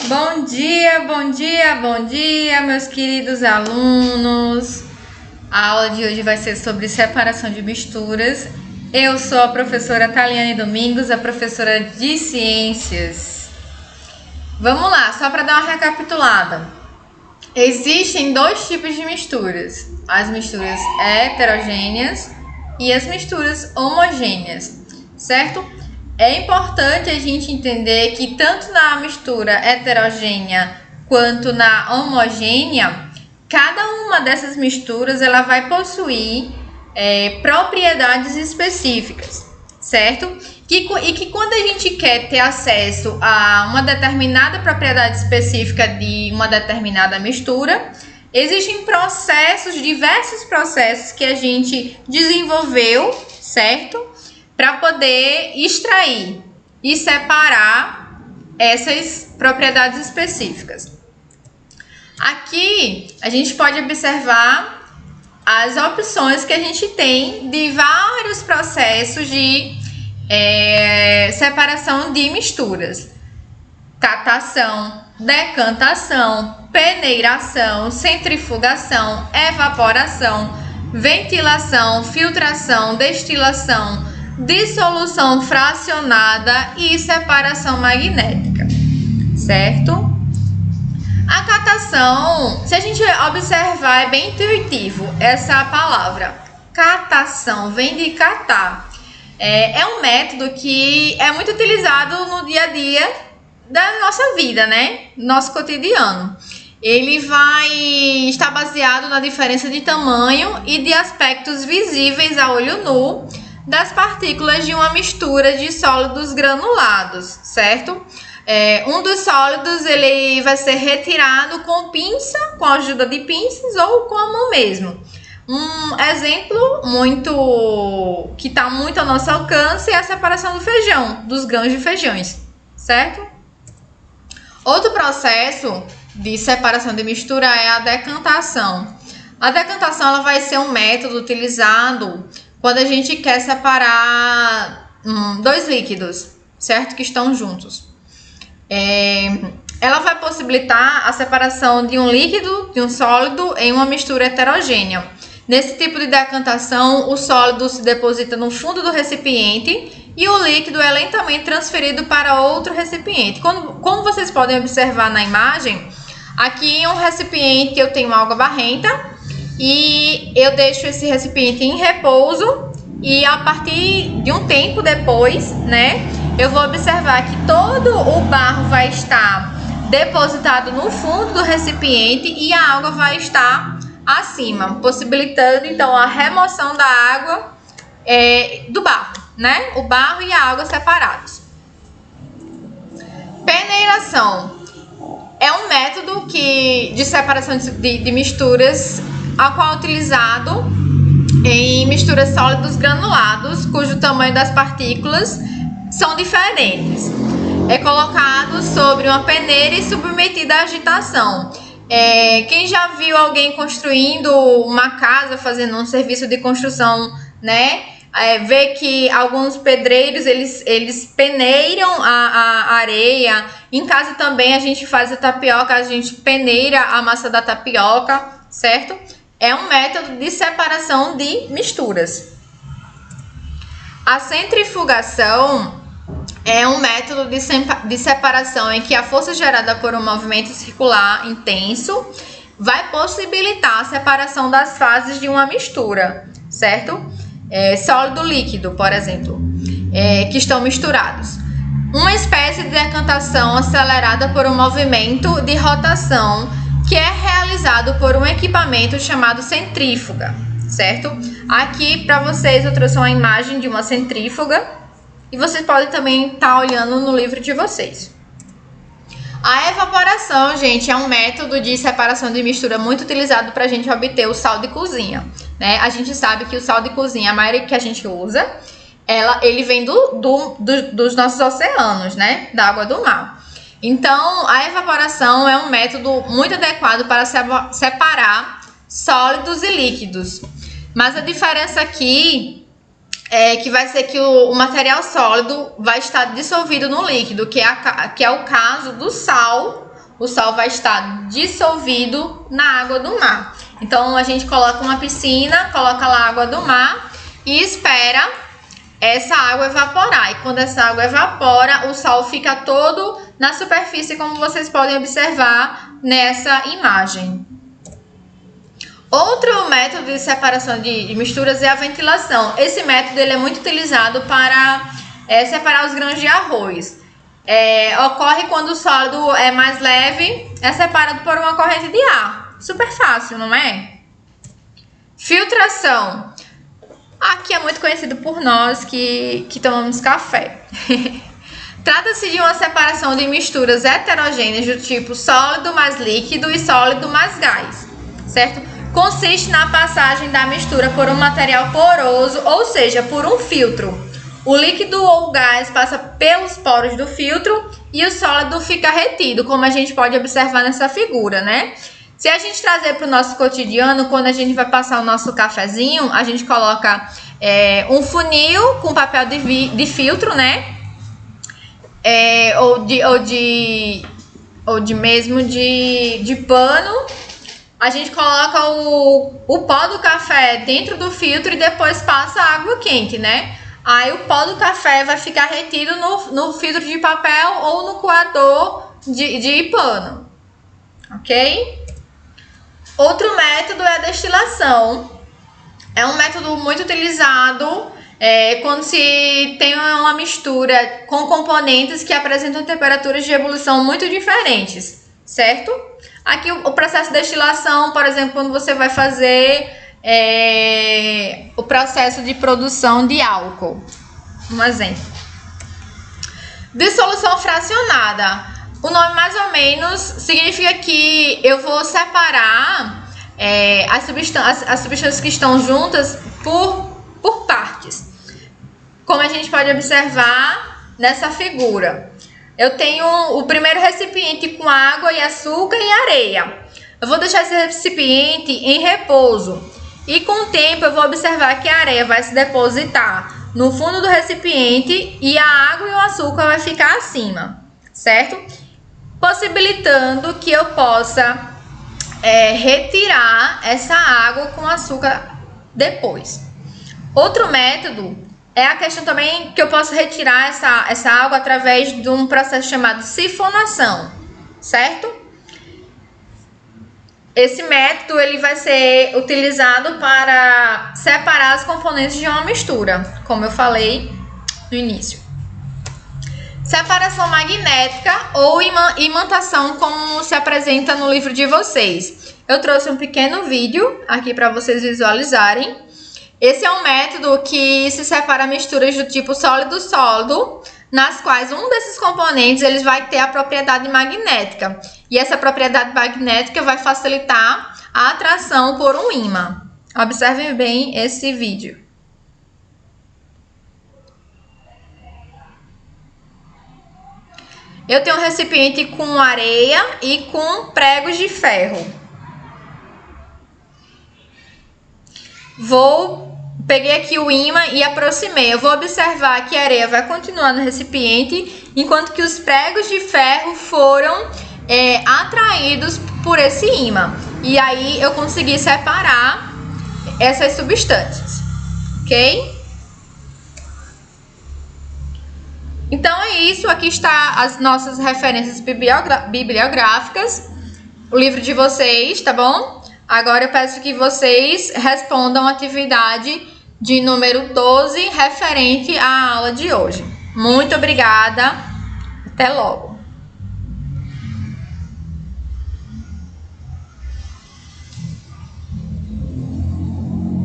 Bom dia, bom dia, bom dia, meus queridos alunos. A aula de hoje vai ser sobre separação de misturas. Eu sou a professora Taliane Domingos, a professora de Ciências. Vamos lá, só para dar uma recapitulada. Existem dois tipos de misturas: as misturas heterogêneas e as misturas homogêneas, certo? É importante a gente entender que tanto na mistura heterogênea quanto na homogênea, cada uma dessas misturas ela vai possuir propriedades específicas, certo? E que quando a gente quer ter acesso a uma determinada propriedade específica de uma determinada mistura, existem diversos processos que a gente desenvolveu, certo? Para poder extrair e separar essas propriedades específicas. Aqui a gente pode observar as opções que a gente tem de vários processos de separação de misturas: catação, decantação, peneiração, centrifugação, evaporação, ventilação, filtração, destilação, dissolução fracionada e separação magnética, certo? A catação, se a gente observar, é bem intuitivo essa palavra. Catação vem de catar. É um método que é muito utilizado no dia a dia da nossa vida, né? Nosso cotidiano. Ele vai estar baseado na diferença de tamanho e de aspectos visíveis a olho nu das partículas de uma mistura de sólidos granulados, certo? Um dos sólidos ele vai ser retirado com pinça, com a ajuda de pinças ou com a mão mesmo. Um exemplo que está muito ao nosso alcance é a separação do feijão, dos grãos de feijões, certo? Outro processo de separação de mistura é a decantação. A decantação ela vai ser um método utilizado quando a gente quer separar dois líquidos, certo? Que estão juntos. Ela vai possibilitar a separação de um líquido, de um sólido, em uma mistura heterogênea. Nesse tipo de decantação, o sólido se deposita no fundo do recipiente e o líquido é lentamente transferido para outro recipiente. Como vocês podem observar na imagem, aqui em um recipiente eu tenho água barrenta e eu deixo esse recipiente em repouso e a partir de um tempo depois, né, eu vou observar que todo o barro vai estar depositado no fundo do recipiente e a água vai estar acima, possibilitando então a remoção da água do barro, né? O barro e a água separados. Peneiração é um método de separação de misturas, a qual é utilizado em misturas sólidos granulados, cujo tamanho das partículas são diferentes. É colocado sobre uma peneira e submetido à agitação. Quem já viu alguém construindo uma casa, fazendo um serviço de construção, né? Vê que alguns pedreiros eles peneiram a areia. Em casa também a gente faz a tapioca, a gente peneira a massa da tapioca, certo? É um método de separação de misturas. A centrifugação é um método de separação em que a força gerada por um movimento circular intenso vai possibilitar a separação das fases de uma mistura, certo? Sólido líquido, por exemplo, que estão misturados. Uma espécie de decantação acelerada por um movimento de rotação que é realizado por um equipamento chamado centrífuga, certo? Aqui para vocês eu trouxe uma imagem de uma centrífuga e vocês podem também estar olhando no livro de vocês. A evaporação, gente, é um método de separação de mistura muito utilizado para a gente obter o sal de cozinha, né? A gente sabe que o sal de cozinha, a maioria que a gente usa, ele vem dos nossos oceanos, né? Da água do mar. Então, a evaporação é um método muito adequado para separar sólidos e líquidos. Mas a diferença aqui que vai ser que o material sólido vai estar dissolvido no líquido, que é o caso do sal o sal vai estar dissolvido na água do mar. Então a gente coloca uma piscina, coloca lá a água do mar e espera essa água evaporar. E quando essa água evapora, o sal fica todo na superfície, como vocês podem observar nessa imagem. Outro método de separação de misturas é a ventilação. Esse método ele é muito utilizado para separar os grãos de arroz. Ocorre quando o sólido é mais leve, é separado por uma corrente de ar. Super fácil, não é? Filtração. Aqui é muito conhecido por nós que tomamos café. Trata-se de uma separação de misturas heterogêneas do tipo sólido mais líquido e sólido mais gás, certo? Consiste na passagem da mistura por um material poroso, ou seja, por um filtro. O líquido ou o gás passa pelos poros do filtro e o sólido fica retido, como a gente pode observar nessa figura, né? Se a gente trazer para o nosso cotidiano, quando a gente vai passar o nosso cafezinho, a gente coloca um funil com papel de filtro, né? Ou de pano. A gente coloca o pó do café dentro do filtro e depois passa água quente, né? Aí o pó do café vai ficar retido no filtro de papel ou no coador de pano, ok? Outro método é a destilação. É um método muito utilizado quando se tem uma mistura com componentes que apresentam temperaturas de ebulição muito diferentes, certo? Aqui o processo de destilação, por exemplo, quando você vai fazer o processo de produção de álcool. Um exemplo. Dissolução fracionada. O nome mais ou menos significa que eu vou separar as substâncias que estão juntas por partes. Como a gente pode observar nessa figura. Eu tenho o primeiro recipiente com água e açúcar e areia. Eu vou deixar esse recipiente em repouso. E com o tempo eu vou observar que a areia vai se depositar no fundo do recipiente e a água e o açúcar vai ficar acima, certo? Possibilitando que eu possa retirar essa água com açúcar depois. Outro método é a questão também que eu posso retirar essa água através de um processo chamado sifonação, certo? Esse método ele vai ser utilizado para separar os componentes de uma mistura, como eu falei no início. Separação magnética ou imantação, como se apresenta no livro de vocês. Eu trouxe um pequeno vídeo aqui para vocês visualizarem. Esse é um método que se separa misturas do tipo sólido-sólido, nas quais um desses componentes ele vai ter a propriedade magnética. E essa propriedade magnética vai facilitar a atração por um ímã. Observem bem esse vídeo. Eu tenho um recipiente com areia e com pregos de ferro. Peguei aqui o ímã e aproximei. Eu vou observar que a areia vai continuar no recipiente, enquanto que os pregos de ferro foram atraídos por esse ímã. E aí eu consegui separar essas substâncias, ok? Então é isso. Aqui está as nossas referências bibliográficas, o livro de vocês, tá bom? Agora eu peço que vocês respondam a atividade de número 12, referente à aula de hoje. Muito obrigada. Até logo.